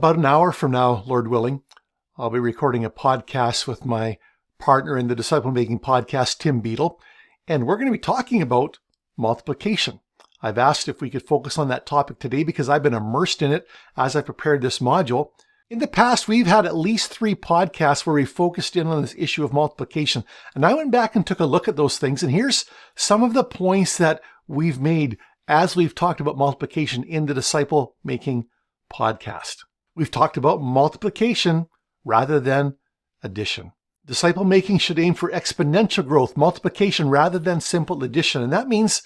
about an hour from now, Lord willing, I'll be recording a podcast with my partner in the Disciple Making podcast, Tim Beadle, and we're going to be talking about multiplication. I've asked if we could focus on that topic today because I've been immersed in it as I prepared this module. In the past, we've had at least 3 podcasts where we focused in on this issue of multiplication, and I went back and took a look at those things, and here's some of the points that we've made as we've talked about multiplication in the Disciple Making podcast. We've talked about multiplication rather than addition. Disciple making should aim for exponential growth, multiplication rather than simple addition. And that means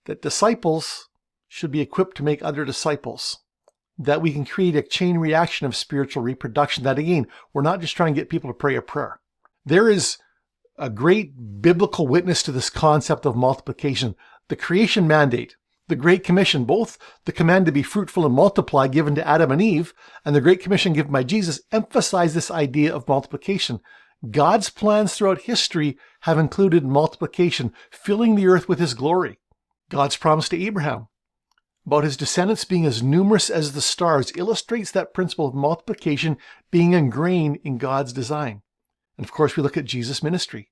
that disciples should be equipped to make other disciples, that we can create a chain reaction of spiritual reproduction, that again, we're not just trying to get people to pray a prayer. There is a great biblical witness to this concept of multiplication. The creation mandate, the Great Commission, both the command to be fruitful and multiply given to Adam and Eve, and the Great Commission given by Jesus emphasize this idea of multiplication. God's plans throughout history have included multiplication, filling the earth with His glory. God's promise to Abraham about his descendants being as numerous as the stars illustrates that principle of multiplication being ingrained in God's design. And of course, we look at Jesus' ministry,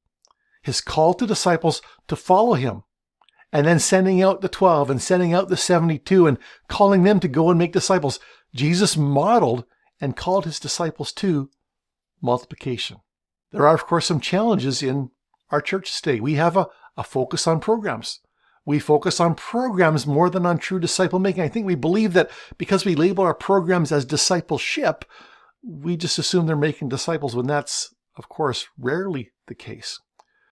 His call to disciples to follow Him, and then sending out the 12 and sending out the 72 and calling them to go and make disciples. Jesus modeled and called His disciples to multiplication. There are, of course, some challenges in our church today. We have a focus on programs. We focus on programs more than on true disciple making. I think we believe that because we label our programs as discipleship, we just assume they're making disciples when that's, of course, rarely the case.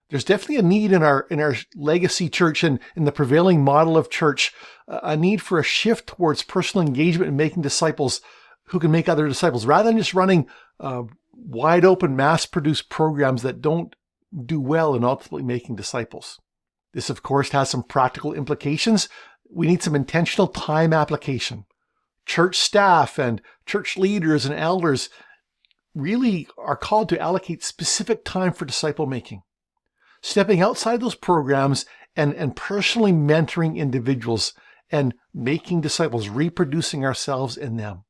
There's definitely a need in our legacy church and in the prevailing model of church, a need for a shift towards personal engagement in making disciples who can make other disciples, rather than just running wide open, mass-produced programs that don't do well in ultimately making disciples. This, of course, has some practical implications. We need some intentional time application. Church staff and church leaders and elders really are called to allocate specific time for disciple making, stepping outside those programs and personally mentoring individuals and making disciples, reproducing ourselves in them.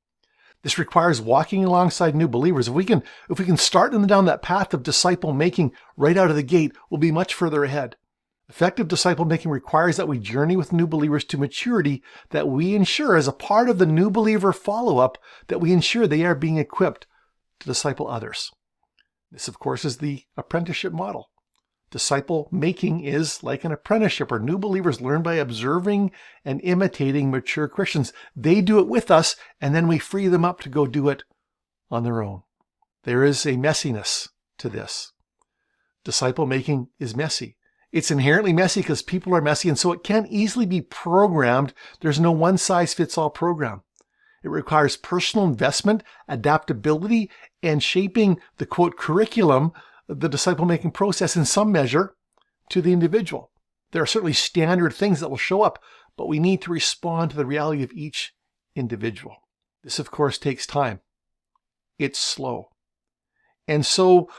This requires walking alongside new believers. If we can start them down that path of disciple making right out of the gate, we'll be much further ahead. Effective disciple making requires that we journey with new believers to maturity, that we ensure as a part of the new believer follow-up, that we ensure they are being equipped to disciple others. This, of course, is the apprenticeship model. Disciple making is like an apprenticeship, where new believers learn by observing and imitating mature Christians. They do it with us, and then we free them up to go do it on their own. There is a messiness to this. Disciple making is messy. It's inherently messy because people are messy, and so it can't easily be programmed. There's no one-size-fits-all program. It requires personal investment, adaptability, and shaping the, quote, curriculum, the disciple-making process in some measure to the individual. There are certainly standard things that will show up, but we need to respond to the reality of each individual. This, of course, takes time. It's slow. And so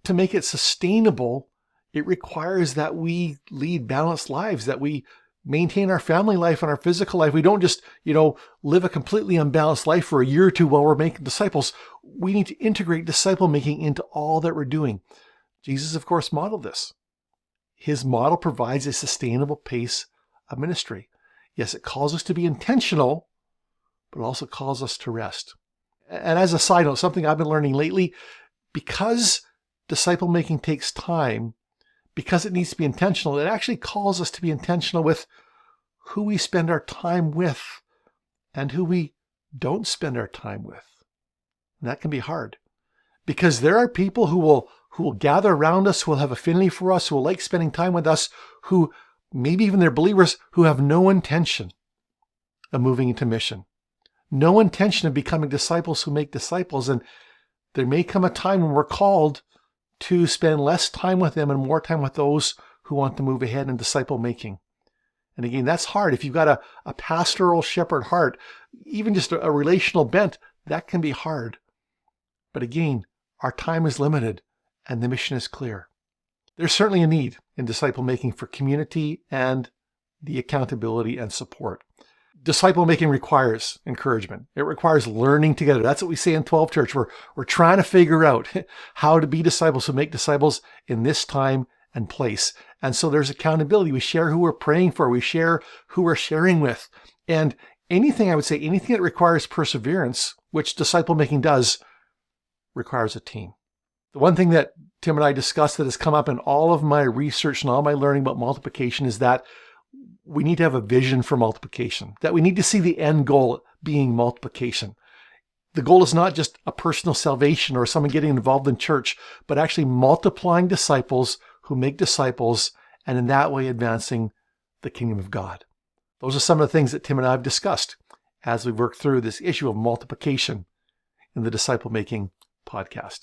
to make it sustainable, it requires that we lead balanced lives, that we maintain our family life and our physical life. We don't just, live a completely unbalanced life for a year or two while we're making disciples. We need to integrate disciple making into all that we're doing. Jesus, of course, modeled this. His model provides a sustainable pace of ministry. Yes, it calls us to be intentional, but it also calls us to rest. And as a side note, something I've been learning lately, because disciple making takes time, because it needs to be intentional, it actually calls us to be intentional with who we spend our time with and who we don't spend our time with. And that can be hard, because there are people who will gather around us, who will have affinity for us, who will like spending time with us, who maybe even they're believers who have no intention of moving into mission, no intention of becoming disciples who make disciples. And there may come a time when we're called to spend less time with them and more time with those who want to move ahead in disciple making. And again, that's hard. If you've got a pastoral shepherd heart, even just a relational bent, that can be hard. But again, our time is limited and the mission is clear. There's certainly a need in disciple making for community and the accountability and support. disciple making requires encouragement. It requires learning together. That's what we say in 12 Church. We're trying to figure out how to be disciples, who make disciples in this time and place. And so there's accountability. We share who we're praying for. We share who we're sharing with. And anything that requires perseverance, which disciple making does, requires a team. The one thing that Tim and I discussed that has come up in all of my research and all my learning about multiplication is that we need to have a vision for multiplication, that we need to see the end goal being multiplication. The goal is not just a personal salvation or someone getting involved in church, but actually multiplying disciples who make disciples, and in that way advancing the kingdom of God. Those are some of the things that Tim and I have discussed as we work through this issue of multiplication in the Disciple Making podcast.